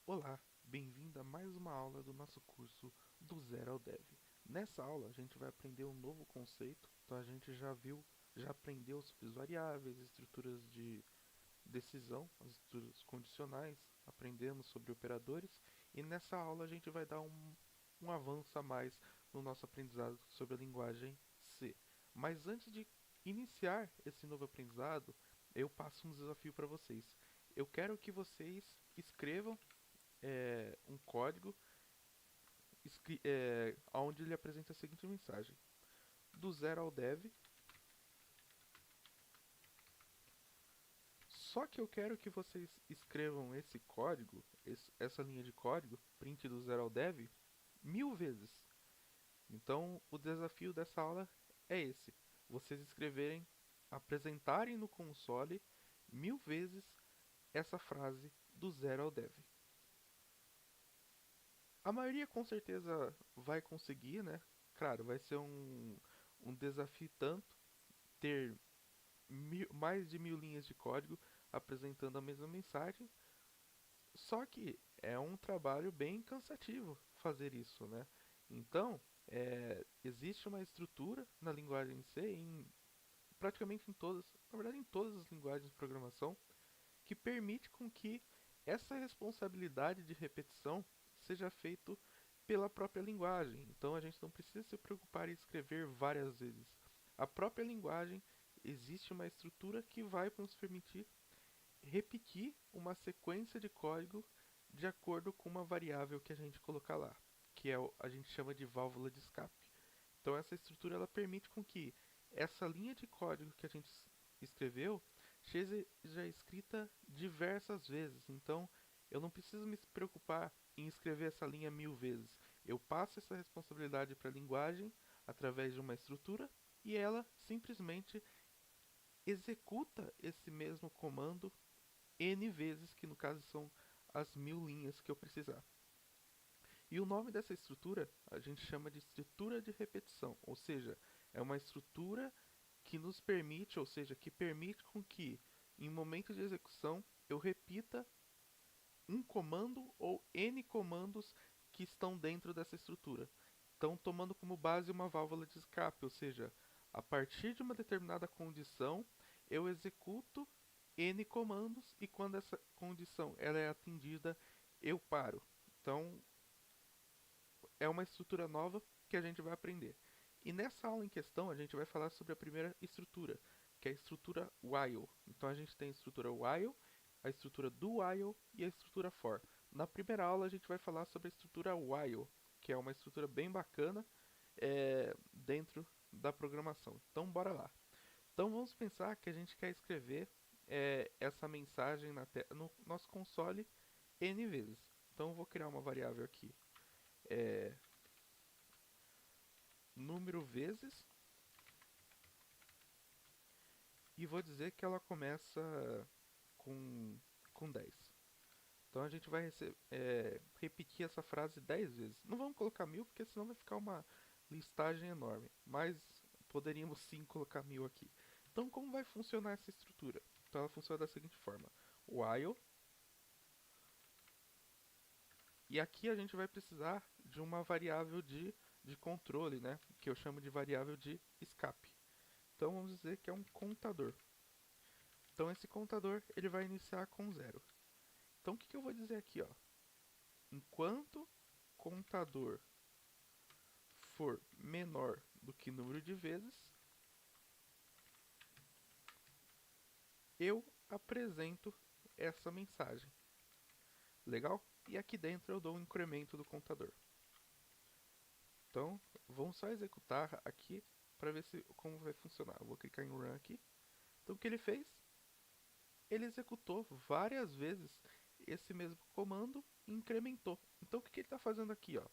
Olá, bem-vindo a mais uma aula do nosso curso do Zero ao Dev. Nessa aula a gente vai aprender um novo conceito, então a gente já aprendeu sobre as variáveis, estruturas de decisão, as estruturas condicionais, aprendemos sobre operadores e nessa aula a gente vai dar um avanço a mais no nosso aprendizado sobre a linguagem C. Mas antes de iniciar esse novo aprendizado, eu passo um desafio para vocês. Eu quero que vocês escrevam um código onde ele apresenta a seguinte mensagem: do zero ao dev. Só que eu quero que vocês escrevam esse código, essa linha de código, print do zero ao dev, 1000 vezes. Então, o desafio dessa aula é esse: vocês escreverem, apresentarem no console 1000 vezes essa frase do zero ao dev. A maioria com certeza vai conseguir, né? Claro, vai ser um desafio tanto ter mais de 1000 linhas de código apresentando a mesma mensagem, só que é um trabalho bem cansativo fazer isso, né? Então, existe uma estrutura na linguagem C, praticamente em todas, na verdade em todas as linguagens de programação, que permite com que essa responsabilidade de repetição seja feito pela própria linguagem. Então a gente não precisa se preocupar em escrever várias vezes. A própria linguagem existe uma estrutura que vai nos permitir repetir uma sequência de código de acordo com uma variável que a gente colocar lá, que a gente chama de válvula de escape. Então essa estrutura ela permite com que essa linha de código que a gente escreveu seja escrita diversas vezes. Então eu não preciso me preocupar em escrever essa linha 1000 vezes. Eu passo essa responsabilidade para a linguagem através de uma estrutura e ela simplesmente executa esse mesmo comando N vezes, que no caso são as 1000 linhas que eu precisar. E o nome dessa estrutura a gente chama de estrutura de repetição, ou seja, é uma estrutura que nos permite, ou seja, que permite com que em momento de execução eu repita um comando ou N comandos que estão dentro dessa estrutura. Então, tomando como base uma válvula de escape, ou seja, a partir de uma determinada condição, eu executo N comandos e quando essa condição ela é atendida, eu paro. Então, é uma estrutura nova que a gente vai aprender. E nessa aula em questão, a gente vai falar sobre a primeira estrutura, que é a estrutura while. Então, a gente tem a estrutura while, a estrutura do while e a estrutura for. Na primeira aula, a gente vai falar sobre a estrutura while, que é uma estrutura bem bacana dentro da programação. Então, bora lá. Então, vamos pensar que a gente quer escrever essa mensagem no nosso console N vezes. Então, eu vou criar uma variável aqui, número vezes, e vou dizer que ela começa com, com 10. Então a gente vai repetir essa frase 10 vezes. Não vamos colocar 1000 porque senão vai ficar uma listagem enorme, mas poderíamos sim colocar 1000 aqui. Então como vai funcionar essa estrutura? Então ela funciona da seguinte forma: while, e aqui a gente vai precisar de uma variável de controle, né? Que eu chamo de variável de escape. Então vamos dizer que é um contador. Então esse contador ele vai iniciar com 0. Então o que eu vou dizer aqui, ó? Enquanto contador for menor do que número de vezes, eu apresento essa mensagem. Legal? E aqui dentro eu dou um incremento do contador. Então, vamos só executar aqui para ver como vai funcionar. Eu vou clicar em Run aqui. Então, o que ele fez? Ele executou várias vezes esse mesmo comando e incrementou. Então, o que ele está fazendo aqui? Ó?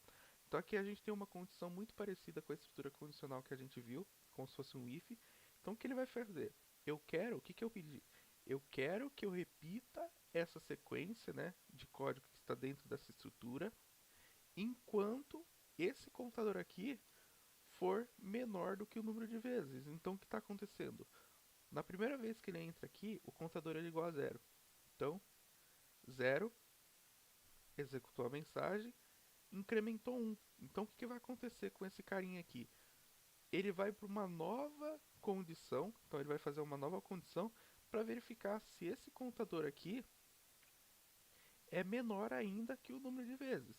Então, aqui a gente tem uma condição muito parecida com a estrutura condicional que a gente viu, como se fosse um if. Então, o que ele vai fazer? O que eu pedi? Eu quero que eu repita essa sequência, né, de código que está dentro dessa estrutura, enquanto esse contador aqui for menor do que o número de vezes. Então, o que está acontecendo? Na primeira vez que ele entra aqui, o contador é igual a zero. Então, 0 executou a mensagem, incrementou 1. Então o que vai acontecer com esse carinha aqui? Ele vai para uma nova condição, então ele vai fazer uma nova condição para verificar se esse contador aqui é menor ainda que o número de vezes.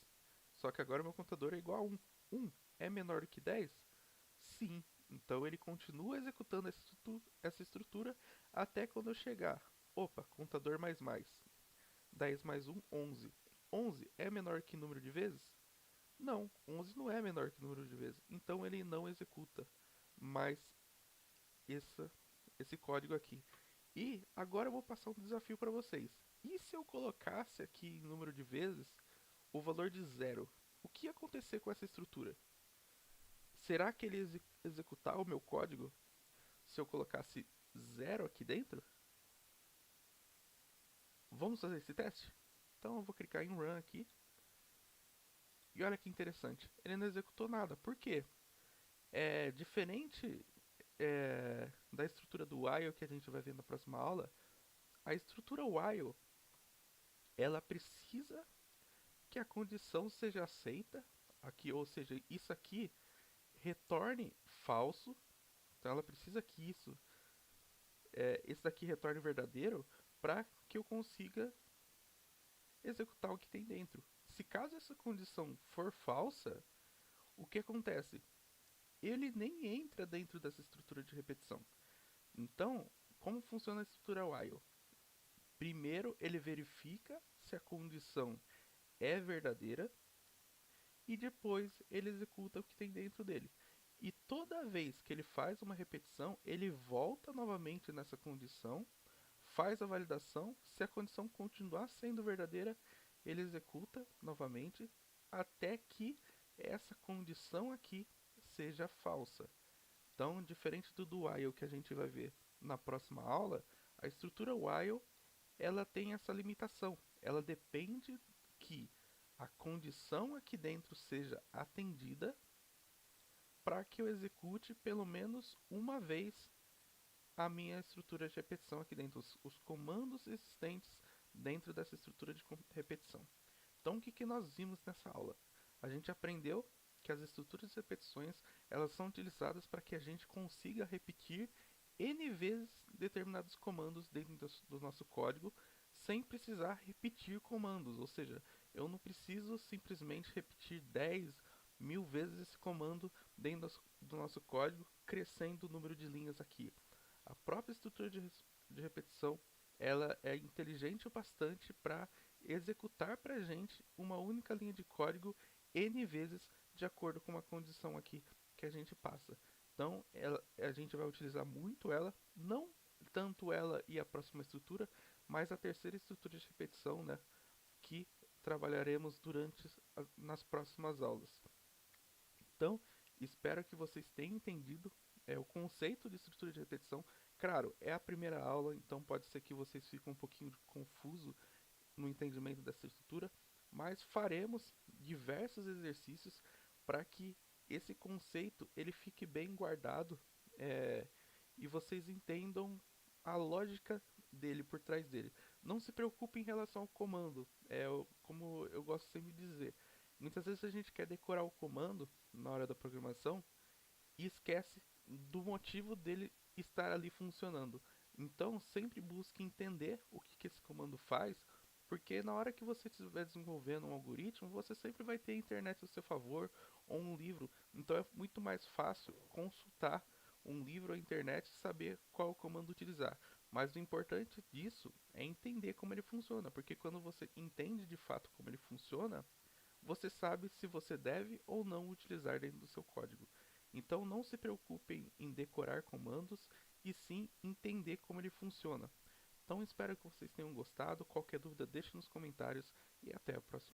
Só que agora o meu contador é igual a 1. 1 é menor que 10? Sim. Então ele continua executando essa estrutura até quando eu chegar. Opa, contador mais mais. 10 mais 1, 11. 11 é menor que número de vezes? Não, 11 não é menor que número de vezes. Então ele não executa mais essa, esse código aqui. E agora eu vou passar um desafio para vocês. E se eu colocasse aqui em número de vezes o valor de zero? O que ia acontecer com essa estrutura? Será que ele executar o meu código se eu colocasse zero aqui dentro? Vamos fazer esse teste? Então eu vou clicar em Run aqui. E olha que interessante, ele não executou nada. Por quê? É diferente da estrutura do while que a gente vai ver na próxima aula. A estrutura while, ela precisa que a condição seja aceita aqui, ou seja, isso aqui retorne falso. Então ela precisa que esse daqui retorne verdadeiro para que eu consiga executar o que tem dentro. Se caso essa condição for falsa, o que acontece? Ele nem entra dentro dessa estrutura de repetição. Então, como funciona a estrutura while? Primeiro, ele verifica se a condição é verdadeira e depois ele executa o que tem dentro dele. E toda vez que ele faz uma repetição, ele volta novamente nessa condição, faz a validação. Se a condição continuar sendo verdadeira, ele executa novamente até que essa condição aqui seja falsa. Então, diferente do while que a gente vai ver na próxima aula, a estrutura while ela tem essa limitação. Ela depende que a condição aqui dentro seja atendida para que eu execute pelo menos uma vez a minha estrutura de repetição aqui dentro, os comandos existentes dentro dessa estrutura de repetição. Então, o que nós vimos nessa aula? A gente aprendeu que as estruturas de repetições elas são utilizadas para que a gente consiga repetir N vezes determinados comandos dentro do nosso código sem precisar repetir comandos, ou seja, eu não preciso simplesmente repetir 10.000 vezes esse comando dentro do nosso código, crescendo o número de linhas aqui. A própria estrutura de repetição ela é inteligente o bastante para executar para a gente uma única linha de código N vezes de acordo com uma condição aqui que a gente passa. Então a gente vai utilizar muito ela, não tanto ela e a próxima estrutura, mas a terceira estrutura de repetição, né, que trabalharemos nas próximas aulas. Então, espero que vocês tenham entendido o conceito de estrutura de repetição. Claro, é a primeira aula, então pode ser que vocês fiquem um pouquinho confuso no entendimento dessa estrutura, mas faremos diversos exercícios para que esse conceito ele fique bem guardado e vocês entendam a lógica dele por trás dele. Não se preocupe em relação ao comando, como eu gosto sempre de dizer. Muitas vezes a gente quer decorar o comando na hora da programação e esquece do motivo dele estar ali funcionando. Então, sempre busque entender o que esse comando faz, porque na hora que você estiver desenvolvendo um algoritmo, você sempre vai ter a internet a seu favor ou um livro. Então, é muito mais fácil consultar um livro ou a internet e saber qual comando utilizar. Mas o importante disso é entender como ele funciona, porque quando você entende de fato como ele funciona, você sabe se você deve ou não utilizar dentro do seu código. Então não se preocupem em decorar comandos e sim entender como ele funciona. Então espero que vocês tenham gostado. Qualquer dúvida deixe nos comentários e até a próxima.